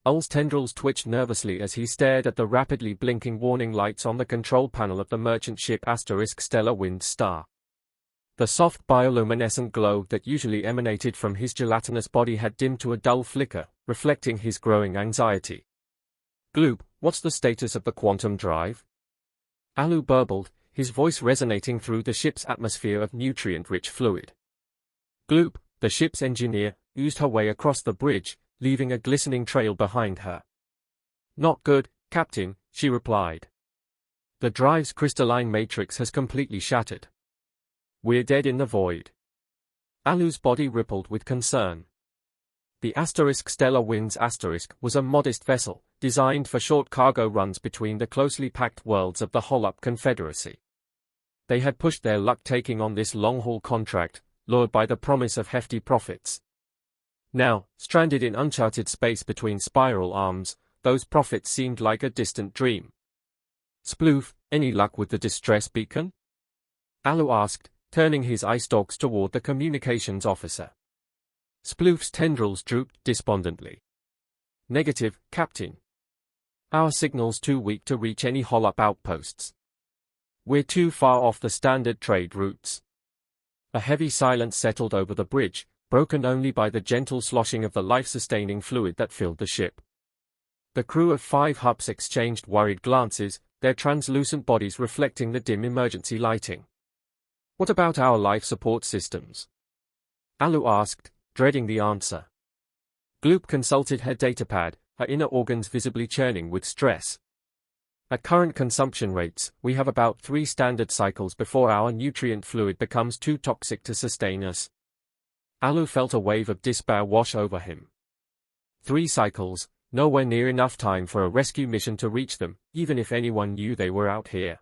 Ul's tendrils twitched nervously as he stared at the rapidly blinking warning lights on the control panel of the merchant ship Stellar Wind Star. The soft bioluminescent glow that usually emanated from his gelatinous body had dimmed to a dull flicker, reflecting his growing anxiety. "Gloop, what's the status of the quantum drive?" Alu burbled, his voice resonating through the ship's atmosphere of nutrient-rich fluid. Gloop, the ship's engineer, oozed her way across the bridge, leaving a glistening trail behind her. "Not good, Captain," she replied. "The drive's crystalline matrix has completely shattered. We're dead in the void." Alu's body rippled with concern. The Stellar Winds was a modest vessel, designed for short cargo runs between the closely packed worlds of the Holop Confederacy. They had pushed their luck taking on this long-haul contract, lured by the promise of hefty profits. Now, stranded in uncharted space between spiral arms, those profits seemed like a distant dream. "Sploof, any luck with the distress beacon?" Alu asked, turning his eye stalks toward the communications officer. Sploof's tendrils drooped despondently. "Negative, Captain. Our signal's too weak to reach any Holop outposts. We're too far off the standard trade routes." A heavy silence settled over the bridge, broken only by the gentle sloshing of the life-sustaining fluid that filled the ship. The crew of 5 HUPs exchanged worried glances, their translucent bodies reflecting the dim emergency lighting. "What about our life support systems?" Alu asked, dreading the answer. Gloop consulted her datapad, her inner organs visibly churning with stress. "At current consumption rates, we have about 3 standard cycles before our nutrient fluid becomes too toxic to sustain us." Alu felt a wave of despair wash over him. 3 cycles, nowhere near enough time for a rescue mission to reach them, even if anyone knew they were out here.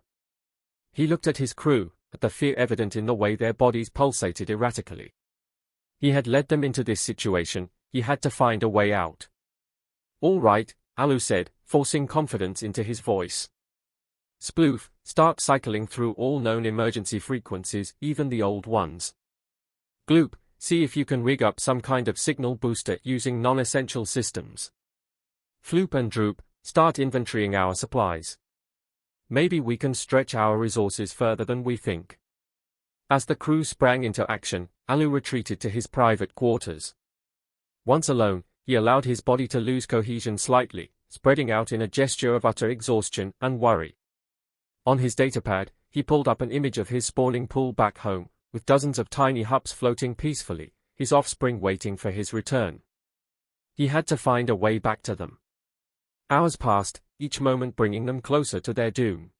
He looked at his crew, at the fear evident in the way their bodies pulsated erratically. He had led them into this situation, he had to find a way out. "All right," Alu said, forcing confidence into his voice. "Sploof, start cycling through all known emergency frequencies, even the old ones. Gloop, see if you can rig up some kind of signal booster using non-essential systems. Floop and Droop, start inventorying our supplies. Maybe we can stretch our resources further than we think." As the crew sprang into action, Alu retreated to his private quarters. Once alone, he allowed his body to lose cohesion slightly, spreading out in a gesture of utter exhaustion and worry. On his datapad, he pulled up an image of his spawning pool back home, with dozens of tiny HUPs floating peacefully, his offspring waiting for his return. He had to find a way back to them. Hours passed, each moment bringing them closer to their doom.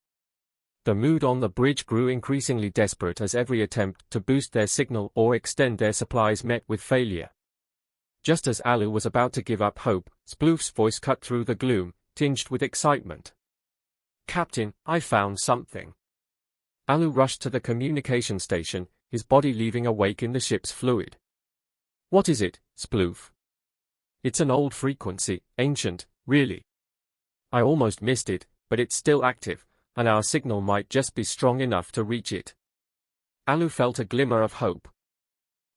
The mood on the bridge grew increasingly desperate as every attempt to boost their signal or extend their supplies met with failure. Just as Alu was about to give up hope, Sploof's voice cut through the gloom, tinged with excitement. "Captain, I found something." Alu rushed to the communication station, his body leaving a wake in the ship's fluid. "What is it, Sploof?" "It's an old frequency, ancient, really. I almost missed it, but it's still active, and our signal might just be strong enough to reach it." Alu felt a glimmer of hope.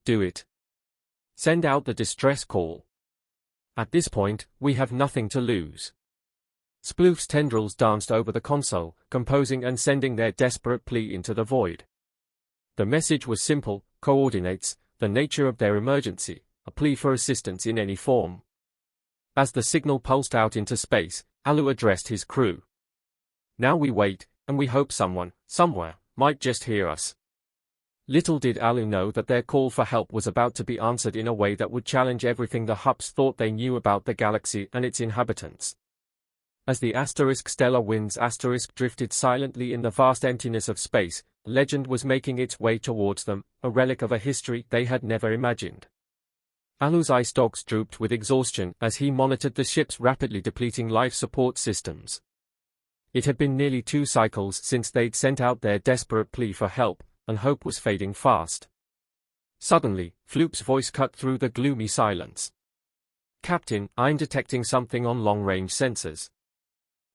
"Do it. Send out the distress call. At this point, we have nothing to lose." Sploof's tendrils danced over the console, composing and sending their desperate plea into the void. The message was simple: coordinates, the nature of their emergency, a plea for assistance in any form. As the signal pulsed out into space, Alu addressed his crew. "Now we wait, and we hope someone, somewhere, might just hear us." Little did Alu know that their call for help was about to be answered in a way that would challenge everything the HUPs thought they knew about the galaxy and its inhabitants. As the Stellar Winds drifted silently in the vast emptiness of space, legend was making its way towards them, a relic of a history they had never imagined. Alu's eye stalks drooped with exhaustion as he monitored the ship's rapidly depleting life support systems. It had been nearly 2 cycles since they'd sent out their desperate plea for help, and hope was fading fast. Suddenly, Floop's voice cut through the gloomy silence. "Captain, I'm detecting something on long-range sensors."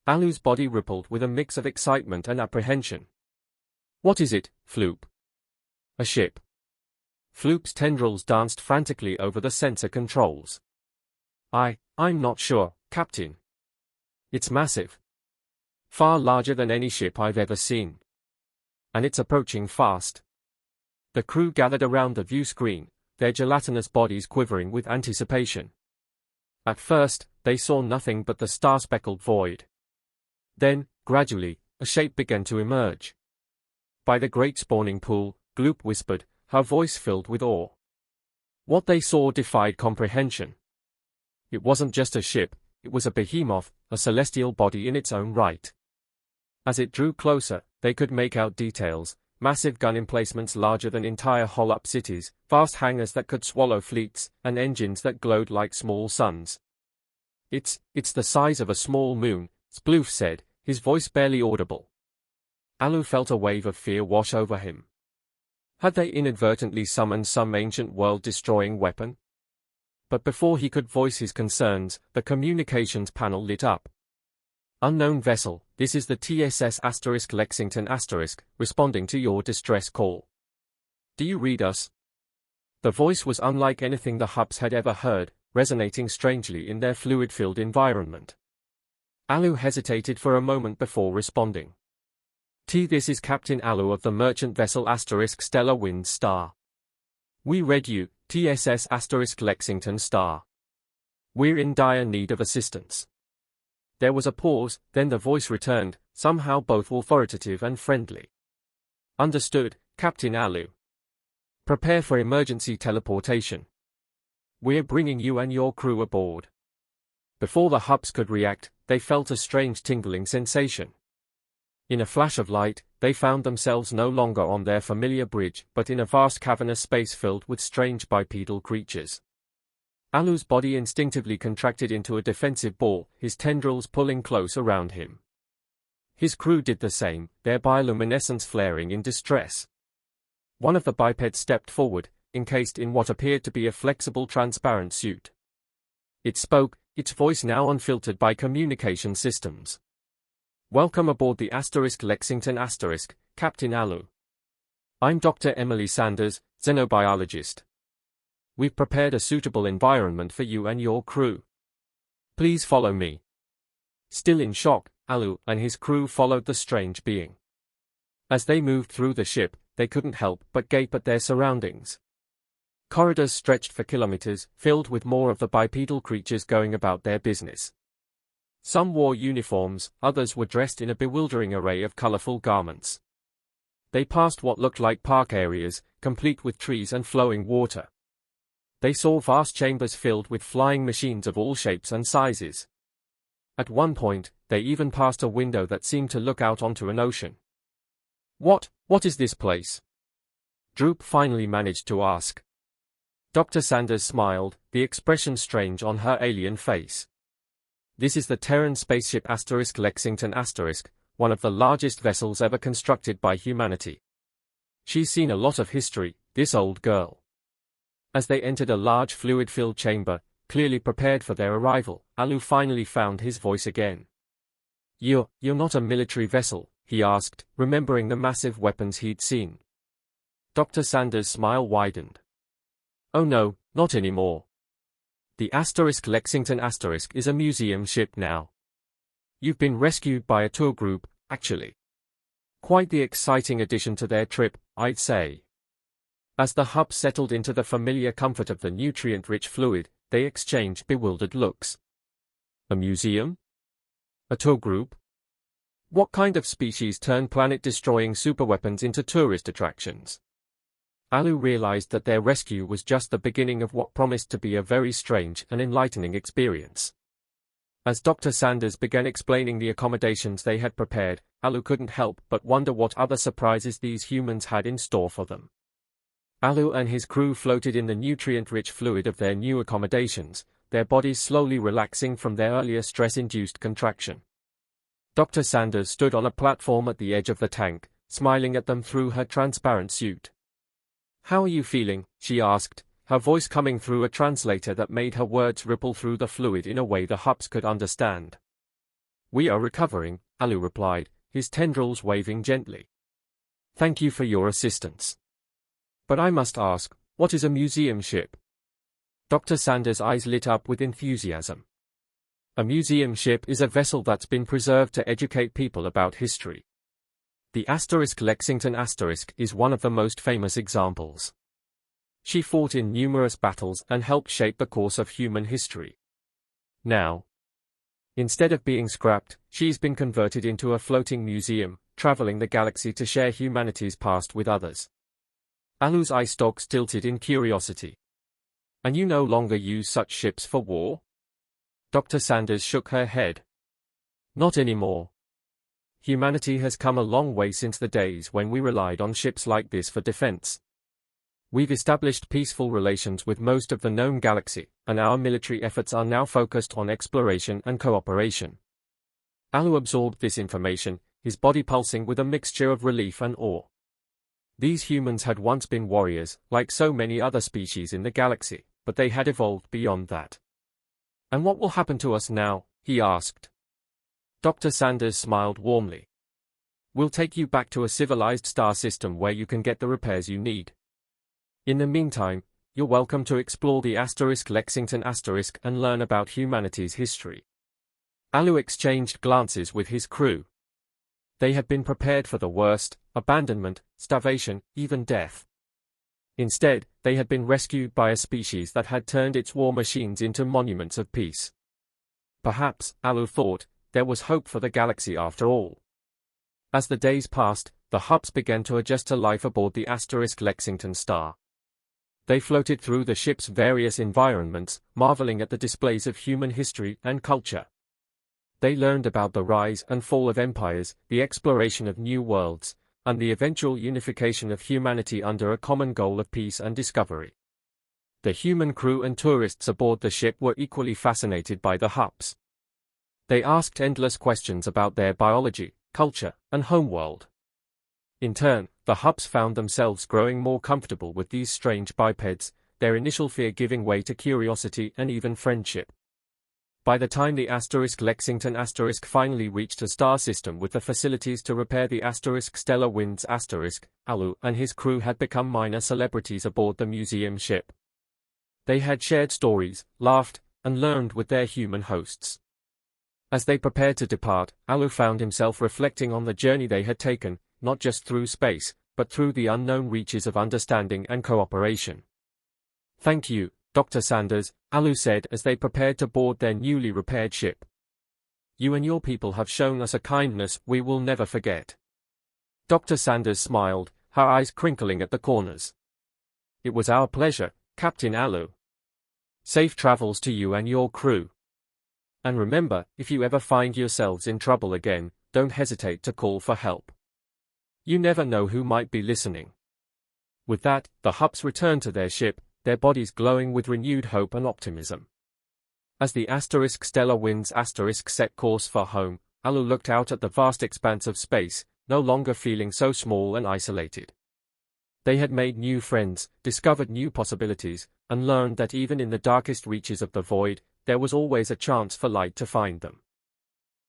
Alu's body rippled with a mix of excitement and apprehension. "What is it, Floop?" "A ship." Floop's tendrils danced frantically over the sensor controls. I'm not sure, Captain. It's massive. Far larger than any ship I've ever seen. And it's approaching fast. The crew gathered around the view screen, their gelatinous bodies quivering with anticipation. At first, they saw nothing but the star-speckled void. Then, gradually, a shape began to emerge. By the great spawning pool, Gloop whispered, her voice filled with awe. What they saw defied comprehension. It wasn't just a ship, it was a behemoth, a celestial body in its own right. As it drew closer, they could make out details, massive gun emplacements larger than entire hull-up cities, vast hangars that could swallow fleets, and engines that glowed like small suns. It's the size of a small moon, Sploof said, his voice barely audible. Alu felt a wave of fear wash over him. Had they inadvertently summoned some ancient world-destroying weapon? But before he could voice his concerns, the communications panel lit up. Unknown vessel, this is the TSS Lexington responding to your distress call. Do you read us? The voice was unlike anything the Hubs had ever heard, resonating strangely in their fluid-filled environment. Alu hesitated for a moment before responding. This is Captain Alu of the merchant vessel Stellar Wind Star. We read you, TSS Lexington Star. We're in dire need of assistance. There was a pause, then the voice returned, somehow both authoritative and friendly. Understood, Captain Alu. Prepare for emergency teleportation. We're bringing you and your crew aboard. Before the Hubs could react, they felt a strange tingling sensation. In a flash of light, they found themselves no longer on their familiar bridge, but in a vast cavernous space filled with strange bipedal creatures. Alu's body instinctively contracted into a defensive ball, his tendrils pulling close around him. His crew did the same, their bioluminescence flaring in distress. One of the bipeds stepped forward, encased in what appeared to be a flexible transparent suit. It spoke, its voice now unfiltered by communication systems. Welcome aboard the Lexington Captain Alu. I'm Dr. Emily Sanders, xenobiologist. We've prepared a suitable environment for you and your crew. Please follow me. Still in shock, Alu and his crew followed the strange being. As they moved through the ship, they couldn't help but gape at their surroundings. Corridors stretched for kilometers, filled with more of the bipedal creatures going about their business. Some wore uniforms, others were dressed in a bewildering array of colorful garments. They passed what looked like park areas, complete with trees and flowing water. They saw vast chambers filled with flying machines of all shapes and sizes. At one point, they even passed a window that seemed to look out onto an ocean. What is this place? Droop finally managed to ask. Dr. Sanders smiled, the expression strange on her alien face. This is the Terran spaceship Lexington one of the largest vessels ever constructed by humanity. She's seen a lot of history, this old girl. As they entered a large fluid-filled chamber, clearly prepared for their arrival, Alu finally found his voice again. You're not a military vessel, he asked, remembering the massive weapons he'd seen. Dr. Sanders' smile widened. Oh no, not anymore. The Lexington is a museum ship now. You've been rescued by a tour group, actually. Quite the exciting addition to their trip, I'd say. As the Hub settled into the familiar comfort of the nutrient-rich fluid, they exchanged bewildered looks. A museum? A tour group? What kind of species turn planet-destroying superweapons into tourist attractions? Alu realized that their rescue was just the beginning of what promised to be a very strange and enlightening experience. As Dr. Sanders began explaining the accommodations they had prepared, Alu couldn't help but wonder what other surprises these humans had in store for them. Alu and his crew floated in the nutrient-rich fluid of their new accommodations, their bodies slowly relaxing from their earlier stress-induced contraction. Dr. Sanders stood on a platform at the edge of the tank, smiling at them through her transparent suit. How are you feeling? She asked, her voice coming through a translator that made her words ripple through the fluid in a way the Hubs could understand. We are recovering, Alu replied, his tendrils waving gently. Thank you for your assistance. But I must ask, what is a museum ship? Dr. Sanders' eyes lit up with enthusiasm. A museum ship is a vessel that's been preserved to educate people about history. The Lexington is one of the most famous examples. She fought in numerous battles and helped shape the course of human history. Now, instead of being scrapped, she's been converted into a floating museum, traveling the galaxy to share humanity's past with others. Alu's eye stalks tilted in curiosity. And you no longer use such ships for war? Dr. Sanders shook her head. Not anymore. Humanity has come a long way since the days when we relied on ships like this for defense. We've established peaceful relations with most of the known galaxy, and our military efforts are now focused on exploration and cooperation. Alu absorbed this information, his body pulsing with a mixture of relief and awe. These humans had once been warriors, like so many other species in the galaxy, but they had evolved beyond that. And what will happen to us now? He asked. Dr. Sanders smiled warmly. We'll take you back to a civilized star system where you can get the repairs you need. In the meantime, you're welcome to explore the Lexington and learn about humanity's history. Alu exchanged glances with his crew. They had been prepared for the worst: abandonment, starvation, even death. Instead, they had been rescued by a species that had turned its war machines into monuments of peace. Perhaps, Alu thought, there was hope for the galaxy after all. As the days passed, the Hups began to adjust to life aboard the Lexington star. They floated through the ship's various environments, marveling at the displays of human history and culture. They learned about the rise and fall of empires, the exploration of new worlds, and the eventual unification of humanity under a common goal of peace and discovery. The human crew and tourists aboard the ship were equally fascinated by the Hups. They asked endless questions about their biology, culture, and homeworld. In turn, the Hups found themselves growing more comfortable with these strange bipeds, their initial fear giving way to curiosity and even friendship. By the time the Lexington finally reached a star system with the facilities to repair the stellar winds Alu and his crew had become minor celebrities aboard the museum ship. They had shared stories, laughed, and learned with their human hosts. As they prepared to depart, Alu found himself reflecting on the journey they had taken, not just through space, but through the unknown reaches of understanding and cooperation. Thank you, Dr. Sanders, Alu said as they prepared to board their newly repaired ship. You and your people have shown us a kindness we will never forget. Dr. Sanders smiled, her eyes crinkling at the corners. It was our pleasure, Captain Alu. Safe travels to you and your crew. And remember, if you ever find yourselves in trouble again, don't hesitate to call for help. You never know who might be listening. With that, the Hups returned to their ship, their bodies glowing with renewed hope and optimism. As the stellar winds set course for home, Alu looked out at the vast expanse of space, no longer feeling so small and isolated. They had made new friends, discovered new possibilities, and learned that even in the darkest reaches of the void, there was always a chance for light to find them.